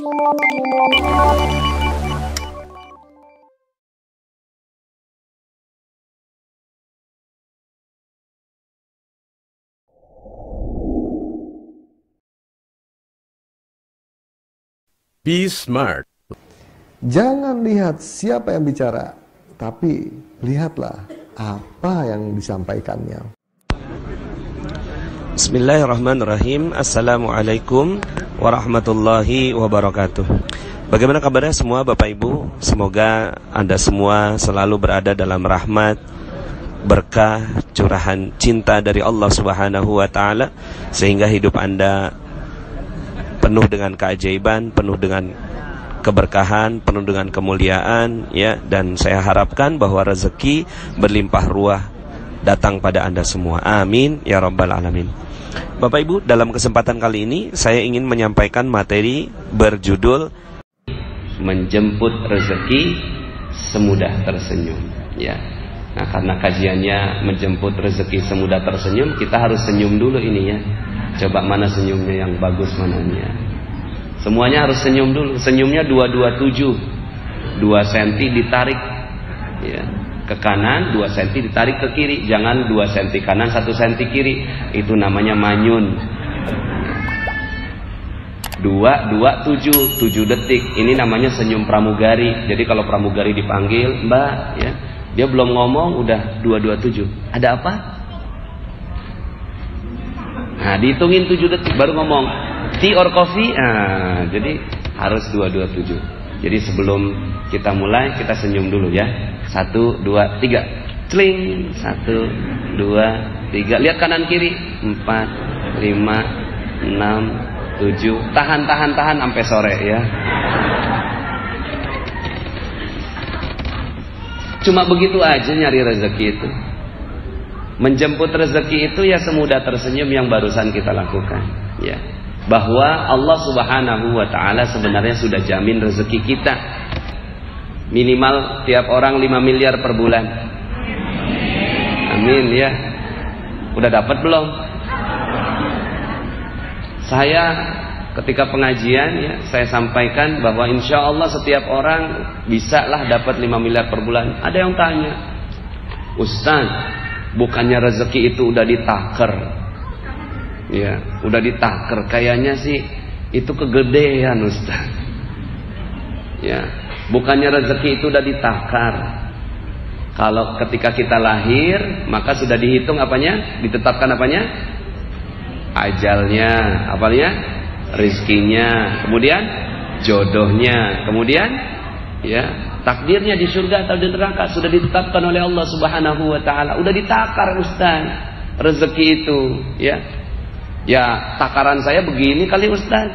Be smart. Jangan lihat siapa yang bicara, tapi lihatlah apa yang disampaikannya. Bismillahirrahmanirrahim. Assalamualaikum warahmatullahi wabarakatuh. Bagaimana kabarnya semua Bapak Ibu? Semoga Anda semua selalu berada dalam rahmat, berkah, curahan cinta dari Allah Subhanahu wa Ta'ala, sehingga hidup Anda penuh dengan keajaiban, penuh dengan keberkahan, penuh dengan kemuliaan, ya. Dan saya harapkan bahwa rezeki berlimpah ruah datang pada Anda semua. Amin ya rabbal alamin. Bapak Ibu, dalam kesempatan kali ini saya ingin menyampaikan materi berjudul menjemput rezeki semudah tersenyum, ya. Nah, karena kajiannya menjemput rezeki semudah tersenyum, kita harus senyum dulu ini, ya. Coba mana senyumnya yang bagus mananya. Semuanya harus senyum dulu. Senyumnya 227, 2 cm ditarik, ya, ke kanan, 2 cm ditarik ke kiri. Jangan 2 cm kanan, 1 cm kiri. Itu namanya manyun. 227, 7 detik. Ini namanya senyum pramugari. Jadi kalau pramugari dipanggil, Mbak, ya, dia belum ngomong udah 227. Ada apa? Nah, dihitungin 7 detik baru ngomong tea or coffee. Nah, jadi harus 227. Jadi sebelum kita mulai, kita senyum dulu, ya. 1, 2, 3. Cling. 1, 2, 3. Lihat kanan kiri. 4, 5, 6, 7. Tahan sampai sore, ya. Cuma begitu aja nyari rezeki itu. Menjemput rezeki itu ya semudah tersenyum yang barusan kita lakukan, ya. Bahwa Allah Subhanahu wa Ta'ala sebenarnya sudah jamin rezeki kita. Minimal tiap orang 5 miliar per bulan. Amin, ya. Udah dapat belum? Saya ketika pengajian, ya, saya sampaikan bahwa insya Allah setiap orang bisa lah dapat 5 miliar per bulan. Ada yang tanya, Ustaz, bukannya rezeki itu udah ditaker, ya, udah ditaker, kayaknya sih itu kegedean Ustaz, ya. Bukannya rezeki itu udah ditakar. Kalau ketika kita lahir, maka sudah dihitung apanya, ditetapkan apanya, ajalnya, apanya, rizkinya, kemudian jodohnya, kemudian, ya, takdirnya di surga atau di neraka sudah ditetapkan oleh Allah Subhanahu wa Ta'ala. Udah ditakar Ustaz rezeki itu, ya. Ya, takaran saya begini kali Ustaz.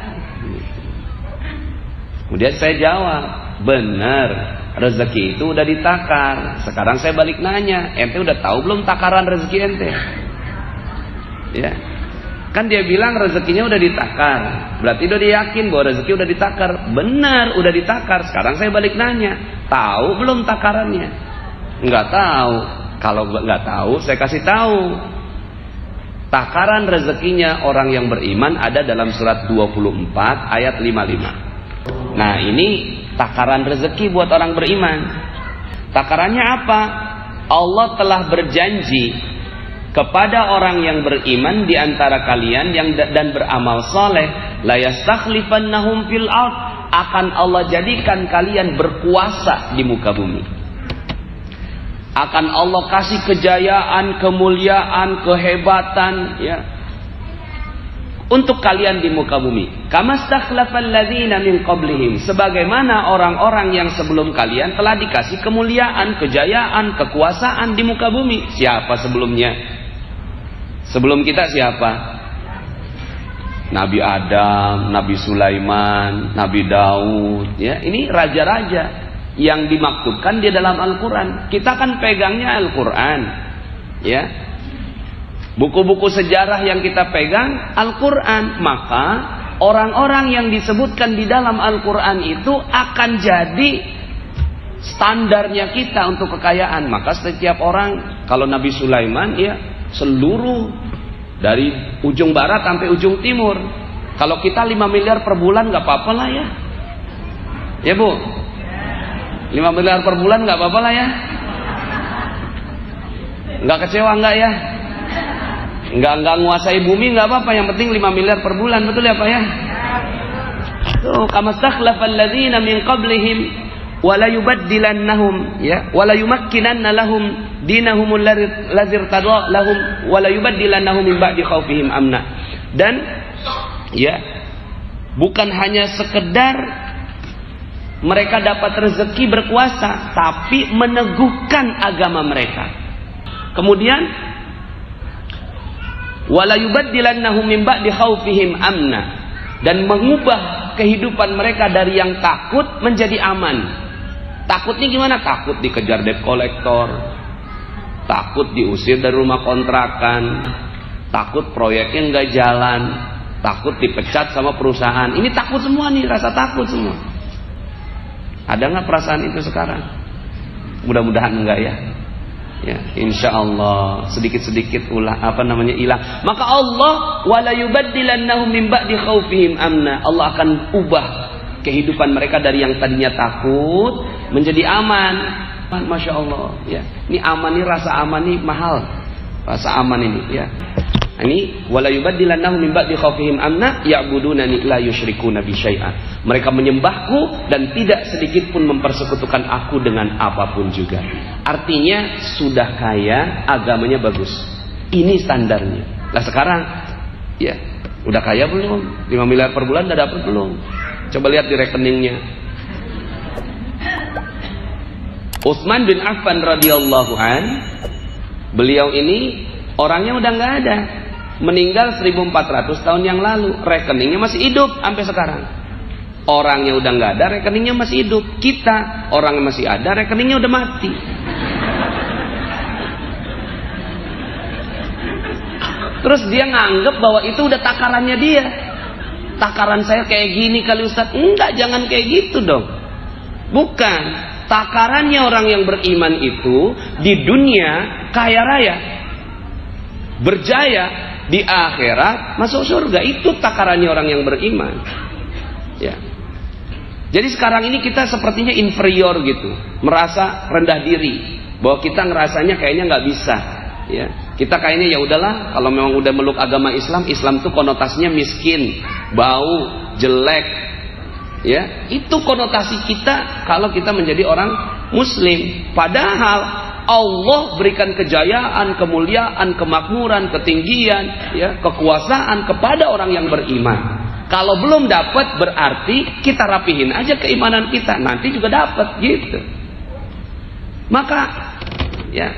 Kemudian saya jawab, benar, rezeki itu udah ditakar. Sekarang saya balik nanya, ente udah tahu belum takaran rezeki ente? Ya. Kan dia bilang rezekinya udah ditakar, berarti udah dia yakin bahwa rezeki udah ditakar. Benar, udah ditakar. Sekarang saya balik nanya, tahu belum takarannya? Enggak tahu. Kalau enggak tahu, saya kasih tahu. Takaran rezekinya orang yang beriman ada dalam surat 24 ayat 55. Nah, ini takaran rezeki buat orang beriman. Takarannya apa? Allah telah berjanji kepada orang yang beriman di antara kalian yang dan beramal saleh, la yastakhlifannahum fil ard, akan Allah jadikan kalian berkuasa di muka bumi. Akan Allah kasih kejayaan, kemuliaan, kehebatan, ya, untuk kalian di muka bumi. Kamastakhlafal ladzina min qablihim, sebagaimana orang-orang yang sebelum kalian telah dikasih kemuliaan, kejayaan, kekuasaan di muka bumi. Siapa sebelumnya? Sebelum kita siapa? Nabi Adam, Nabi Sulaiman, Nabi Daud, ya. Ini raja-raja yang dimaktubkan di dalam Al-Quran. Kita kan pegangnya Al-Quran, ya. Buku-buku sejarah yang kita pegang Al-Quran. Maka orang-orang yang disebutkan di dalam Al-Quran itu akan jadi standarnya kita untuk kekayaan. Maka setiap orang, kalau Nabi Sulaiman, ya, seluruh dari ujung barat sampai ujung timur. Kalau kita 5 miliar per bulan nggak apa-apa lah, ya. Ya Bu, 5 miliar per bulan nggak apa-apa lah ya. Nggak kecewa nggak ya? Nggak nguasai bumi nggak apa-apa, yang penting 5 miliar per bulan, betul ya Pak ya? Tuh, kama stakhlafal ladzina min qablihim wala yubaddilannahum ya wala yumakkinanna lahum dinahumul ladzi irtada lahum wala yubaddilannahum min ba'di khaufihim amna. Dan ya, bukan hanya sekedar mereka dapat rezeki berkuasa, tapi meneguhkan agama mereka. Kemudian wala yubaddilannahum min ba'di khaufihim amna, dan mengubah kehidupan mereka dari yang takut menjadi aman. Takutnya gimana? Takut dikejar debt collector, takut diusir dari rumah kontrakan, takut proyeknya nggak jalan, takut dipecat sama perusahaan. Ini takut semua nih, rasa takut semua. Ada nggak perasaan itu sekarang? Mudah-mudahan enggak ya. Ya, insya Allah sedikit-sedikit hilang. Maka Allah wala yubaddilannahum min ba'di khaufihim amna. Allah akan ubah kehidupan mereka dari yang tadinya takut menjadi aman. Masya Allah ya. Ini aman, ini rasa aman nih mahal. Rasa aman ini ya. Ini wala yubaddilannahum min ba'di khaufihim amna ya'budunani la yusyrikuna bi syai'an. Mereka menyembahku dan tidak sedikit pun mempersekutukan aku dengan apapun juga. Artinya sudah kaya, agamanya bagus. Ini standarnya. Nah sekarang ya, udah kaya belum? 5 miliar per bulan udah dapat belum? Coba lihat di rekeningnya. Utsman bin Affan radhiyallahu an, beliau ini orangnya udah nggak ada, meninggal 1400 tahun yang lalu, rekeningnya masih hidup sampai sekarang. Orangnya udah nggak ada, rekeningnya masih hidup. Kita orangnya masih ada, rekeningnya udah mati. Terus dia nganggep bahwa itu udah takarannya dia. Takaran saya kayak gini kali Ustaz. Enggak, jangan kayak gitu dong. Bukan. Takarannya orang yang beriman itu di dunia kaya raya, berjaya, di akhirat masuk surga. Itu takarannya orang yang beriman. Ya. Jadi sekarang ini kita sepertinya inferior gitu, merasa rendah diri, bahwa kita ngerasanya kayaknya nggak bisa. Ya, kita kayaknya ya udahlah, kalau memang udah meluk agama Islam, Islam tuh konotasinya miskin, bau, jelek. Ya, itu konotasi kita kalau kita menjadi orang Muslim. Padahal Allah berikan kejayaan, kemuliaan, kemakmuran, ketinggian, ya, kekuasaan kepada orang yang beriman. Kalau belum dapat berarti kita rapihin aja keimanan kita, nanti juga dapat gitu. Maka ya,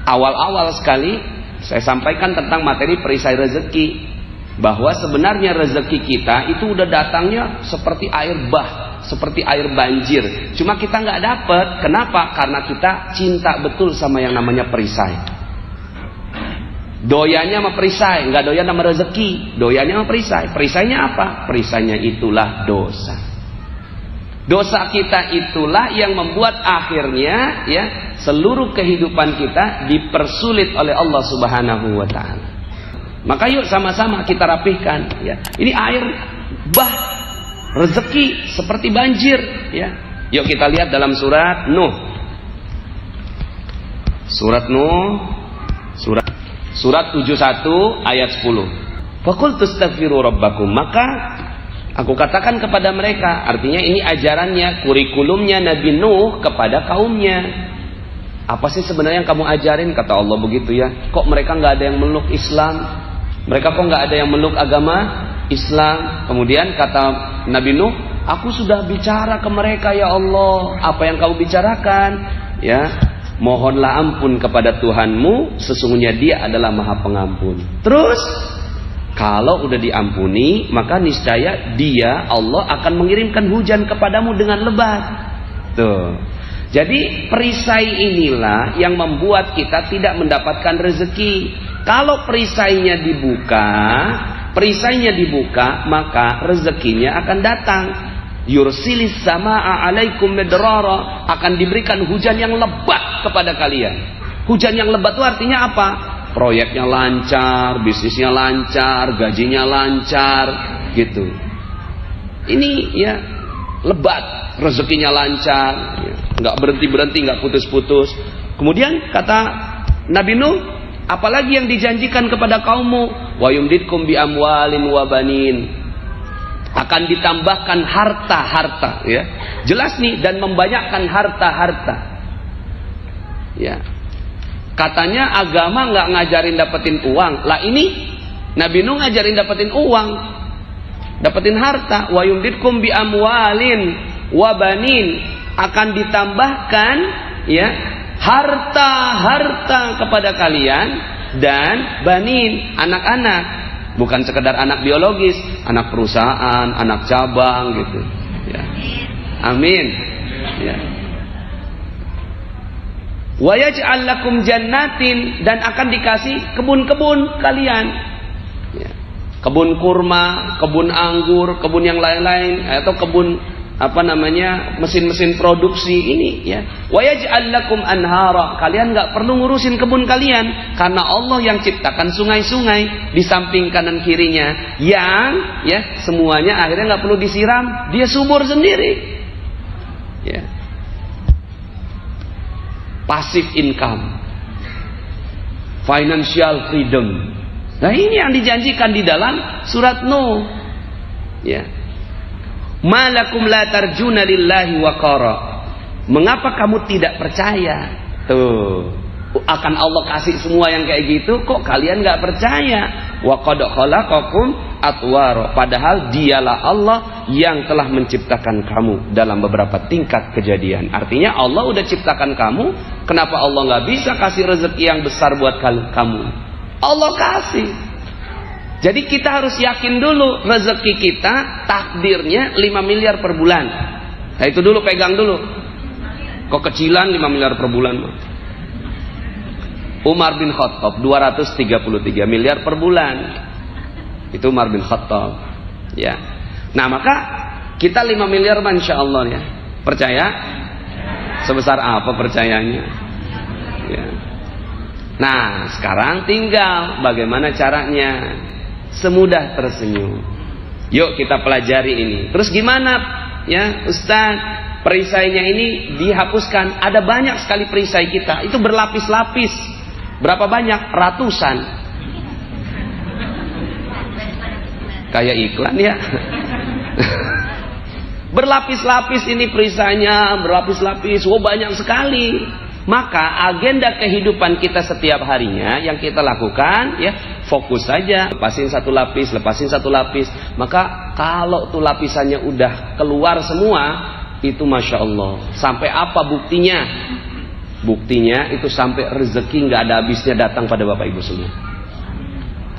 awal-awal sekali saya sampaikan tentang materi perisai rezeki, bahwa sebenarnya rezeki kita itu udah datangnya seperti air bah, seperti air banjir. Cuma kita nggak dapat. Kenapa? Karena kita cinta betul sama yang namanya perisai. Doyannya sama perisai, nggak doyan sama rezeki. Doyannya sama perisai. Perisainya apa? Perisainya itulah dosa. Dosa kita itulah yang membuat akhirnya ya seluruh kehidupan kita dipersulit oleh Allah Subhanahu wa taala. Maka yuk sama-sama kita rapihkan ya. Ini air bah, rezeki seperti banjir ya. Yuk kita lihat dalam surat Nuh. Surat Nuh, surat 71 ayat 10. Faqultu astaghfiru rabbakum, maka aku katakan kepada mereka, artinya ini ajarannya, kurikulumnya Nabi Nuh kepada kaumnya. Apa sih sebenarnya yang kamu ajarin? Kata Allah begitu ya. Kok mereka nggak ada yang meluk Islam? Mereka kok nggak ada yang meluk agama Islam? Kemudian kata Nabi Nuh, aku sudah bicara ke mereka ya Allah. Apa yang kau bicarakan? Ya, mohonlah ampun kepada Tuhanmu, sesungguhnya Dia adalah Maha Pengampun. Terus kalau udah diampuni, maka niscaya Dia, Allah, akan mengirimkan hujan kepadamu dengan lebat. Tuh. Jadi perisai inilah yang membuat kita tidak mendapatkan rezeki. Kalau perisainya dibuka, maka rezekinya akan datang. Yursilis samaa alaikum midrara, akan diberikan hujan yang lebat kepada kalian. Hujan yang lebat itu artinya apa? Proyeknya lancar, bisnisnya lancar, gajinya lancar, gitu. Ini ya lebat rezekinya lancar, ya. Nggak berhenti-berhenti, nggak putus-putus. Kemudian kata Nabi Nuh, apalagi yang dijanjikan kepada kaummu? Wa yumditkum bi amwalin wa banin. Akan ditambahkan harta-harta, ya. Jelas nih, dan membanyakkan harta-harta. Ya. Katanya agama nggak ngajarin dapetin uang. Lah ini Nabi Nuh ngajarin dapetin uang, dapetin harta. Wa yumditkum bi amwalin wa banin. Akan ditambahkan, ya, harta-harta kepada kalian dan banin, anak-anak, bukan sekedar anak biologis, anak perusahaan, anak cabang gitu, ya. Amin, ya. Wa yaj'al lakum jannatin, dan akan dikasih kebun-kebun kalian, ya. Kebun kurma, kebun anggur, kebun yang lain-lain, atau kebun mesin-mesin produksi ini, ya. Wa yaj'al lakum anhara, kalian nggak perlu ngurusin kebun kalian karena Allah yang ciptakan sungai-sungai di samping kanan kirinya, yang, ya, semuanya akhirnya nggak perlu disiram, dia subur sendiri, ya. Passive income, financial freedom. Nah, ini yang dijanjikan di dalam surat Nuh, ya. Malakum la tarjuna lillahi waqara. Mengapa kamu tidak percaya? Tuh, akan Allah kasih semua yang kayak gitu, kok kalian nggak percaya? Wa qad khalaqakum atwara. Padahal dialah Allah yang telah menciptakan kamu dalam beberapa tingkat kejadian. Artinya Allah udah ciptakan kamu, kenapa Allah nggak bisa kasih rezeki yang besar buat kamu? Allah kasih. Jadi kita harus yakin dulu rezeki kita takdirnya 5 miliar per bulan. Nah itu dulu, pegang dulu. Kok kecilan 5 miliar per bulan? Umar bin Khattab 233 miliar per bulan. Itu Umar bin Khattab, ya. Nah maka kita 5 miliar insya Allah, ya. Percaya? Sebesar apa percayanya? Ya. Nah sekarang tinggal bagaimana caranya. Semudah tersenyum. Yuk kita pelajari ini. Terus gimana, ya Ustaz? Perisainya ini dihapuskan. Ada banyak sekali perisai kita. Itu berlapis-lapis. Berapa banyak? Ratusan. Kayak iklan, ya. Berlapis-lapis ini perisainya, berlapis-lapis. Wah, banyak sekali. Maka agenda kehidupan kita setiap harinya yang kita lakukan, ya, fokus saja, lepasin satu lapis. Maka kalau tuh lapisannya udah keluar semua, itu Masya Allah. Sampai apa buktinya? Buktinya itu sampai rezeki nggak ada habisnya datang pada Bapak Ibu semua.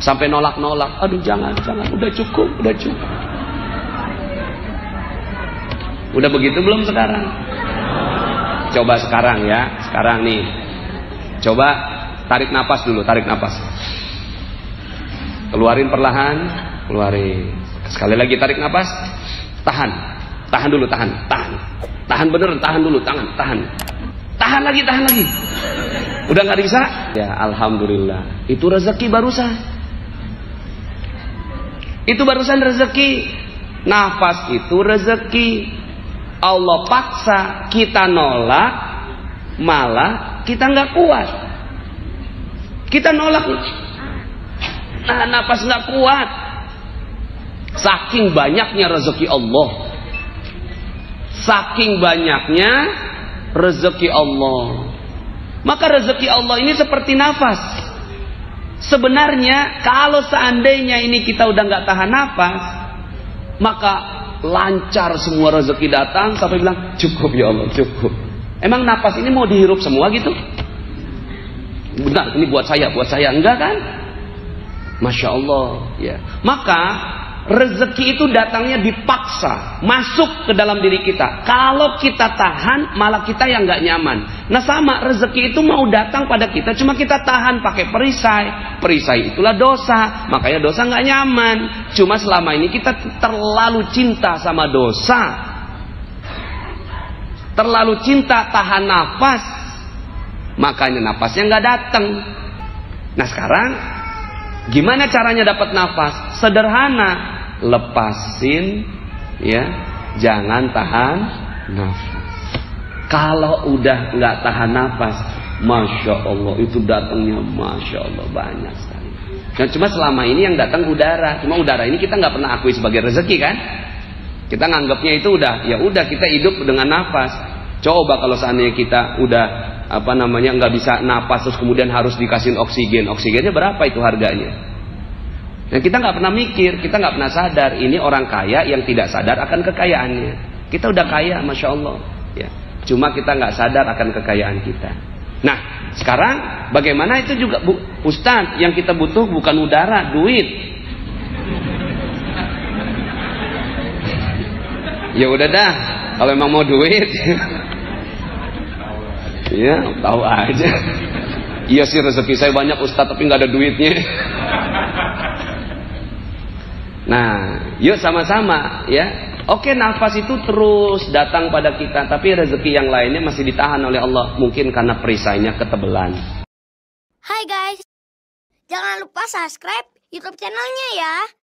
Sampai nolak-nolak, aduh jangan, udah cukup. Udah begitu belum sekarang? Coba sekarang, ya. Sekarang nih. Coba tarik napas dulu, tarik napas. Keluarin perlahan, keluarin. Sekali lagi tarik napas. Tahan. Tahan dulu, tahan. Tahan bener, tahan dulu, tahan. Tahan lagi. Udah nggak bisa? Ya, alhamdulillah. Itu rezeki barusan. Itu barusan rezeki. Nafas itu rezeki. Allah paksa, kita nolak, malah kita nggak kuat. Kita nolak, nah nafas nggak kuat. Saking banyaknya rezeki Allah, saking banyaknya rezeki Allah. Maka rezeki Allah ini seperti nafas. Sebenarnya kalau seandainya ini kita udah nggak tahan nafas, maka lancar semua rezeki datang sampai bilang cukup ya Allah, cukup. Emang napas ini mau dihirup semua gitu? Benar, ini buat saya enggak kan? Masya Allah, ya. Maka rezeki itu datangnya dipaksa masuk ke dalam diri kita. Kalau kita tahan, malah kita yang nggak nyaman. Nah sama, rezeki itu mau datang pada kita, cuma kita tahan pakai perisai. Perisai itulah dosa, makanya dosa nggak nyaman. Cuma selama ini kita terlalu cinta sama dosa, terlalu cinta tahan nafas, makanya nafasnya nggak datang. Nah sekarang gimana caranya dapat nafas? Sederhana, lepasin, ya, jangan tahan nafas. Kalau udah nggak tahan nafas, Masya Allah, itu datangnya Masya Allah banyak sekali. Nah, cuma selama ini yang datang udara. Cuma udara ini kita nggak pernah akui sebagai rezeki kan? Kita nganggapnya itu udah, ya udah kita hidup dengan nafas. Coba kalau seandainya kita udah nggak bisa napas terus kemudian harus dikasih oksigen. Oksigennya berapa itu harganya? Dan kita nggak pernah mikir, kita nggak pernah sadar. Ini orang kaya yang tidak sadar akan kekayaannya. Kita udah kaya, Masya Allah. Ya. Cuma kita nggak sadar akan kekayaan kita. Nah, sekarang bagaimana itu juga, Ustaz, yang kita butuh bukan udara, duit. Ya udah dah, kalau memang mau duit, ya tahu aja. Iya sih rezeki saya banyak Ustaz, tapi nggak ada duitnya. Nah, yuk sama-sama ya. Oke, nafas itu terus datang pada kita, tapi rezeki yang lainnya masih ditahan oleh Allah, mungkin karena perisainya ketebelan. Hai guys, jangan lupa subscribe YouTube channelnya ya.